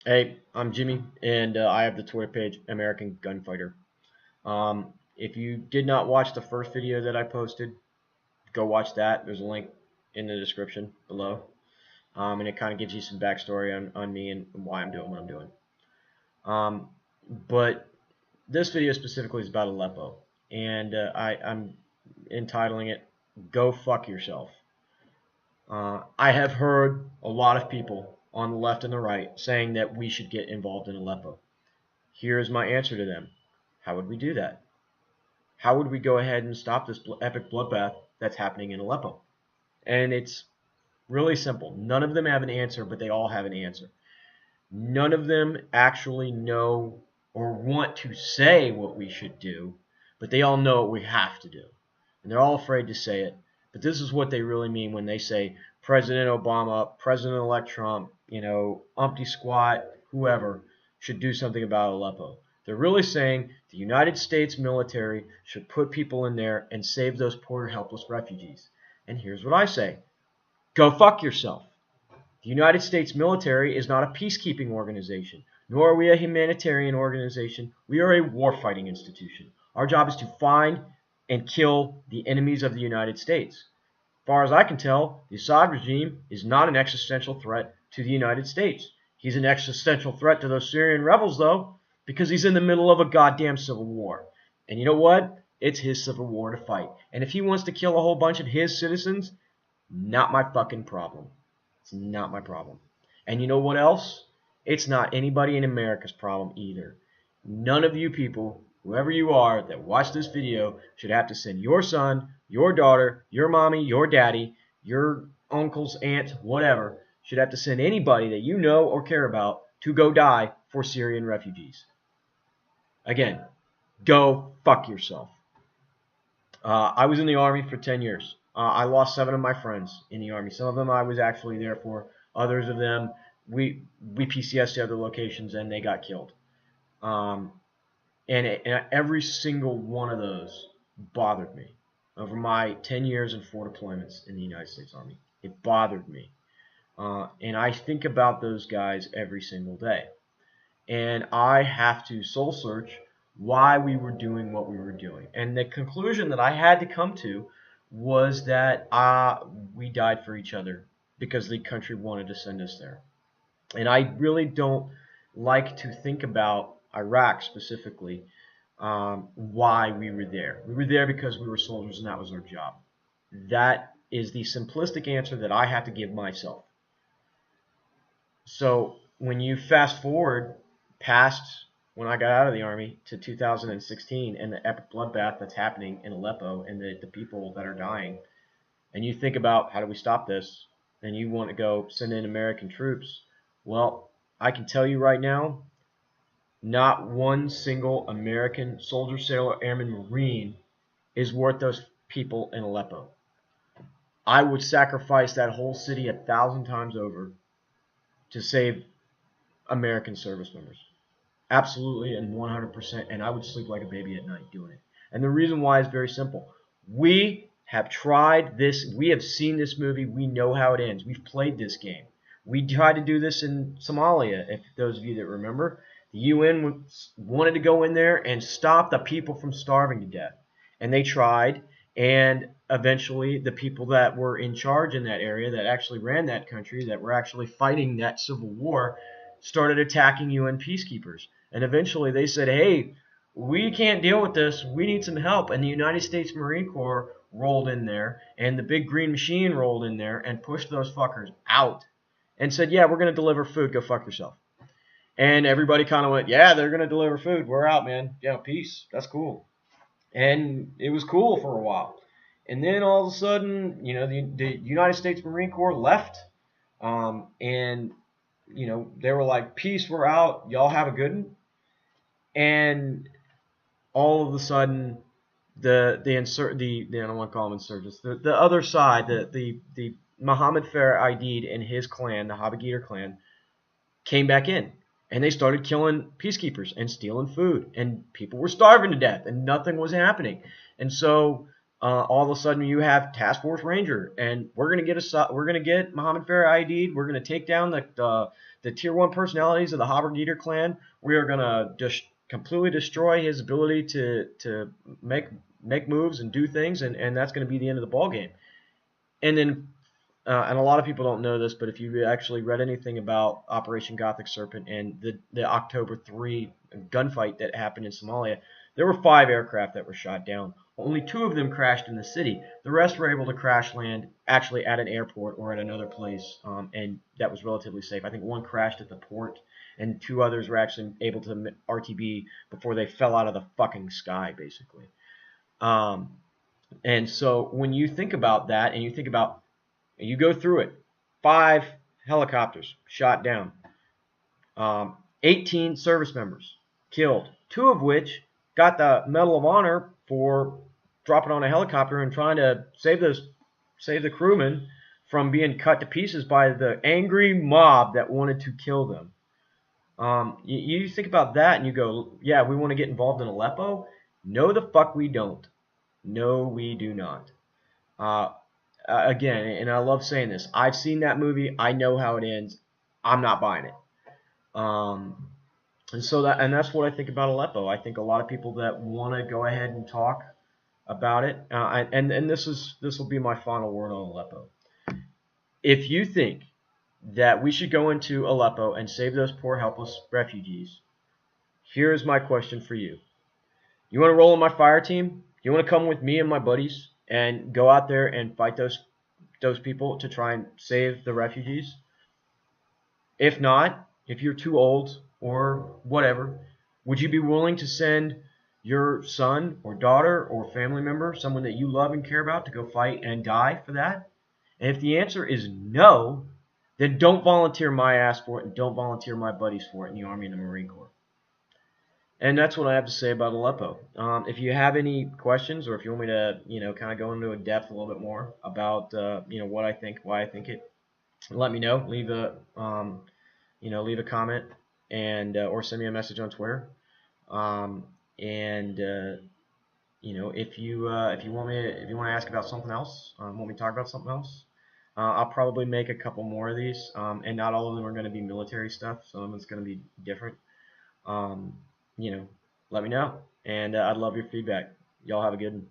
Hey, I'm Jimmy, and I have the Twitter page American Gunfighter. If you did not watch the first video that I posted, go watch that. There's a link in the description below, and it kind of gives you some backstory on me and why I'm doing what I'm doing. Um, but this video specifically is about Aleppo, and I'm entitling it "Go Fuck Yourself." I have heard a lot of people on the left and the right saying that we should get involved in Aleppo. Here's my answer to them. How would we do that? How would we go ahead and stop this epic bloodbath that's happening in Aleppo? And it's really simple. None of them have an answer, but they all have an answer. None of them actually know or want to say what we should do, but they all know what we have to do. And they're all afraid to say it. But this is what they really mean when they say President Obama, President-elect Trump, Umpty Squat, whoever, should do something about Aleppo. They're really saying the United States military should put people in there and save those poor, helpless refugees. And here's what I say. Go fuck yourself. The United States military is not a peacekeeping organization, nor are we a humanitarian organization. We are a warfighting institution. Our job is to find and kill the enemies of the United States. As far as I can tell, the Assad regime is not an existential threat to the United States. He's an existential threat to those Syrian rebels, though, because he's in the middle of a goddamn civil war. And you know what? It's his civil war to fight. And if he wants to kill a whole bunch of his citizens, not my fucking problem. It's not my problem. And you know what else? It's not anybody in America's problem either. None of you people, whoever you are that watch this video, should have to send your son, your daughter, your mommy, your daddy, your uncles, aunt, whatever, should have to send anybody that you know or care about to go die for Syrian refugees. Again, go fuck yourself. I was in the Army for 10 years. I lost 7 of my friends in the Army. Some of them I was actually there for. Others of them, we PCS to other locations and they got killed. Um, and every single one of those bothered me over my 10 years and 4 deployments in the United States Army. It bothered me. And I think about those guys every single day. And I have to soul search why we were doing what we were doing. And the conclusion that I had to come to was that we died for each other because the country wanted to send us there. And I really don't like to think about Iraq specifically, why we were there. We were there because we were soldiers and that was our job. That is the simplistic answer that I have to give myself. So when you fast forward past when I got out of the Army to 2016 and the epic bloodbath that's happening in Aleppo and the people that are dying, and you think about how do we stop this, and you want to go send in American troops, well, I can tell you right now, not one single American soldier, sailor, airman, Marine is worth those people in Aleppo. I would sacrifice that whole city 1,000 times over to save American service members. Absolutely and 100%. And I would sleep like a baby at night doing it. And the reason why is very simple. We have tried this. We have seen this movie. We know how it ends. We've played this game. We tried to do this in Somalia, if those of you that remember. The UN wanted to go in there and stop the people from starving to death. And they tried. And eventually the people that were in charge in that area, that actually ran that country, that were actually fighting that civil war, started attacking UN peacekeepers. And eventually they said, hey, we can't deal with this. We need some help. And the United States Marine Corps rolled in there, and the big green machine rolled in there and pushed those fuckers out and said, yeah, we're going to deliver food. Go fuck yourself. And everybody kind of went, yeah, they're going to deliver food. We're out, man. Yeah, peace. That's cool. And it was cool for a while. And then all of a sudden, the United States Marine Corps left. And they were like, peace, we're out. Y'all have a good one. And all of a sudden, I don't want to call them insurgents, the other side, the Mohammed Farah Aidid and his clan, the Habagir clan, came back in. And they started killing peacekeepers and stealing food. And people were starving to death and nothing was happening. And so all of a sudden you have Task Force Ranger, and we're gonna get Muhammad Farah ID'd. We're gonna take down the tier 1 personalities of the Haber clan. We are gonna just completely destroy his ability to make moves and do things, and that's gonna be the end of the ball game. And then and a lot of people don't know this, but if you actually read anything about Operation Gothic Serpent and the October 3 gunfight that happened in Somalia, there were 5 aircraft that were shot down. Only 2 of them crashed in the city. The rest were able to crash land actually at an airport or at another place, and that was relatively safe. I think 1 crashed at the port, and 2 others were actually able to RTB before they fell out of the fucking sky, basically. And so when you think about that, and you think about, you go through it, 5 helicopters shot down, 18 service members killed, 2 of which got the Medal of Honor for dropping on a helicopter and trying to save the crewmen from being cut to pieces by the angry mob that wanted to kill them. You think about that and you go, yeah, we want to get involved in Aleppo? No, the fuck we don't. No, we do not. Again, and I love saying this, I've seen that movie. I know how it ends. I'm not buying it. And that's what I think about Aleppo. I think a lot of people that want to go ahead and talk about it, and this will be my final word on Aleppo. If you think that we should go into Aleppo and save those poor helpless refugees, here is my question for you. You want to roll on my fire team? You want to come with me and my buddies and go out there and fight those people to try and save the refugees? If not, if you're too old or whatever, would you be willing to send your son or daughter or family member, someone that you love and care about, to go fight and die for that? And if the answer is no, then don't volunteer my ass for it, and don't volunteer my buddies for it in the Army and the Marine Corps. And that's what I have to say about Aleppo. If you have any questions, or if you want me to, kind of go into a depth a little bit more about, what I think, why I think it, let me know. Leave a comment, and or send me a message on Twitter. If you want to ask about something else, want me to talk about something else, I'll probably make a couple more of these, and not all of them are going to be military stuff. Some of it's going to be different. Let me know, and I'd love your feedback. Y'all have a good one.